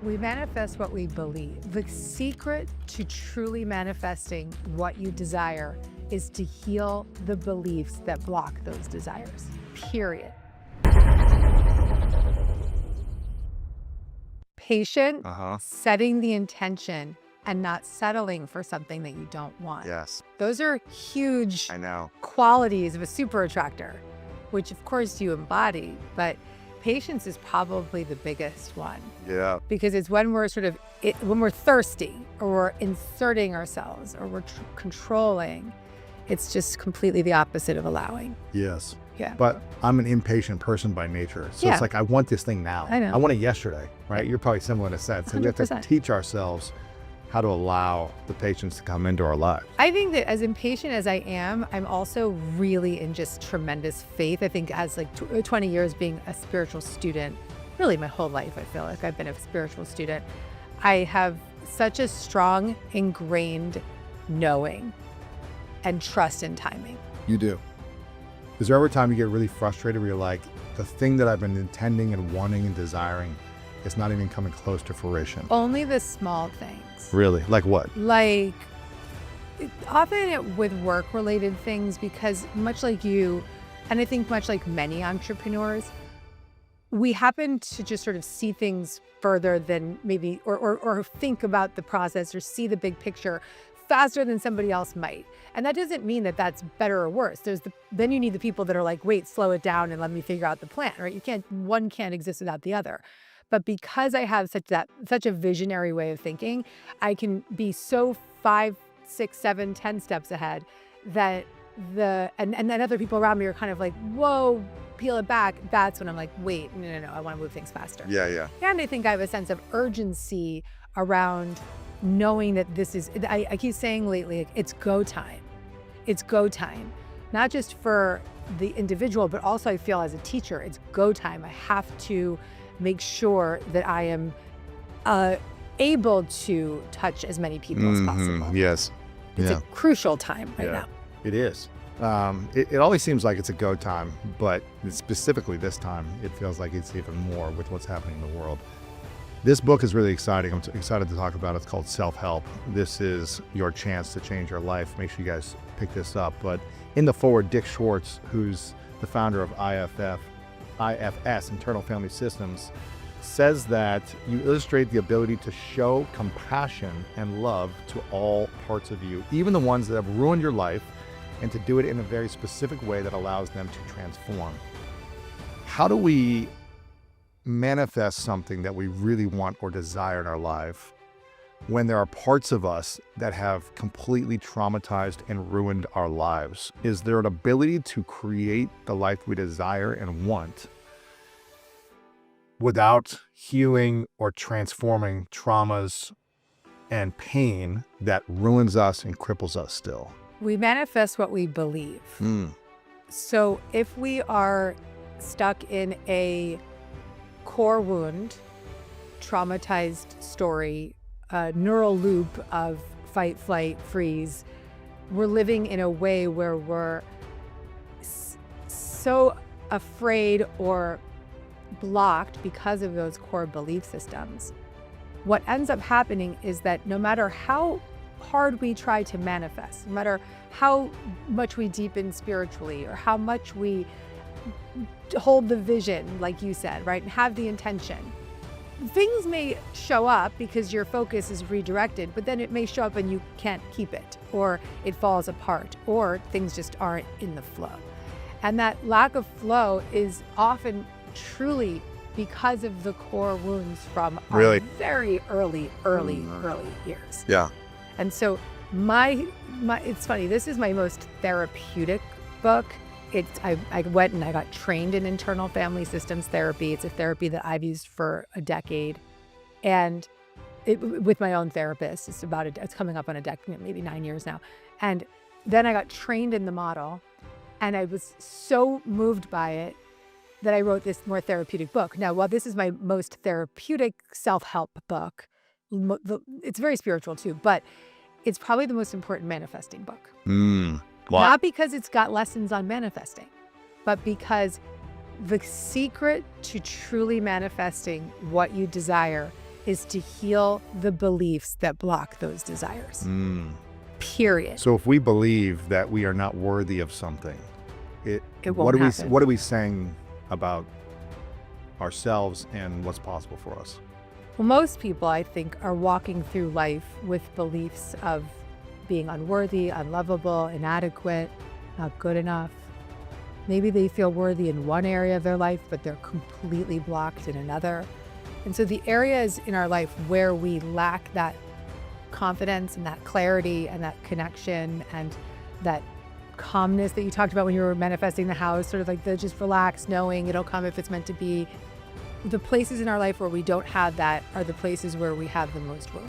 We manifest what we believe. The secret to truly manifesting what you desire is to heal the beliefs that block those desires, period. Patient, setting the intention, and not settling for something that you don't want. Yes. Those are huge I know. qualities of a super attractor, which of course you embody, but patience is probably the biggest one. Yeah. Because it's when we're when we're thirsty, or we're inserting ourselves, or we're controlling. It's just completely the opposite of allowing. Yes. Yeah. But I'm an impatient person by nature. So it's like, I want this thing now. I know. I want it yesterday, right? You're probably similar in a sense. So we have to 100%. teach ourselves how to allow the patience to come into our lives. I think that as impatient as I am, I'm also really in just tremendous faith. I think as like 20 years being a spiritual student, really my whole life, I feel like I've been a spiritual student. I have such a strong, ingrained knowing and trust in timing. You do. Is there ever a time you get really frustrated where you're like, the thing that I've been intending and wanting and desiring is not even coming close to fruition? Only the small things. Really? Like what? Like, often with work-related things, because much like you, and I think much like many entrepreneurs, we happen to just sort of see things further than maybe, or think about the process or see the big picture faster than somebody else might. And that doesn't mean that that's better or worse. Then you need the people that are like, wait, slow it down and let me figure out the plan, right? One can't exist without the other. But because I have such a visionary way of thinking, I can be so 5, 6, 7, 10 steps ahead that and then other people around me are kind of like, whoa, peel it back. That's when I'm like, wait, no, I want to move things faster. Yeah. And I think I have a sense of urgency around knowing that this is, I keep saying lately, it's go time. It's go time. Not just for the individual, but also I feel as a teacher, it's go time. I have to make sure that I am able to touch as many people as possible. Yes. It's a crucial time right now. It is. It always seems like it's a go time, but specifically this time, it feels like it's even more with what's happening in the world. This book is really exciting. I'm excited to talk about it. It's called Self-Help. This is your chance to change your life. Make sure you guys pick this up. But in the forward, Dick Schwartz, who's the founder of IFS, Internal Family Systems, says that you illustrate the ability to show compassion and love to all parts of you, even the ones that have ruined your life, and to do it in a very specific way that allows them to transform. How do we manifest something that we really want or desire in our life when there are parts of us that have completely traumatized and ruined our lives? Is there an ability to create the life we desire and want without healing or transforming traumas and pain that ruins us and cripples us still? We manifest what we believe. So if we are stuck in a core wound, traumatized story, neural loop of fight, flight, freeze, we're living in a way where we're so afraid or blocked because of those core belief systems. What ends up happening is that no matter how hard we try to manifest, no matter how much we deepen spiritually or how much we hold the vision, like you said, right, and have the intention, things may show up because your focus is redirected, but then it may show up and you can't keep it, or it falls apart, or things just aren't in the flow. And that lack of flow is often truly because of the core wounds from our very early years. Yeah. And so it's funny, this is my most therapeutic book. I went and I got trained in internal family systems therapy. It's a therapy that I've used for a decade, and with my own therapist. It's coming up on a decade, maybe 9 years now. And then I got trained in the model, and I was so moved by it that I wrote this more therapeutic book. Now, while this is my most therapeutic self-help book, it's very spiritual too, but it's probably the most important manifesting book. Not because it's got lessons on manifesting, but because the secret to truly manifesting what you desire is to heal the beliefs that block those desires. Period. So if we believe that we are not worthy of something, It what won't happen. are we saying about ourselves and what's possible for us? Well, most people, I think, are walking through life with beliefs of being unworthy, unlovable, inadequate, not good enough. Maybe they feel worthy in one area of their life, but they're completely blocked in another. And so the areas in our life where we lack that confidence and that clarity and that connection and that calmness that you talked about when you were manifesting the house, sort of like the just relax, knowing it'll come if it's meant to be. The places in our life where we don't have that are the places where we have the most work.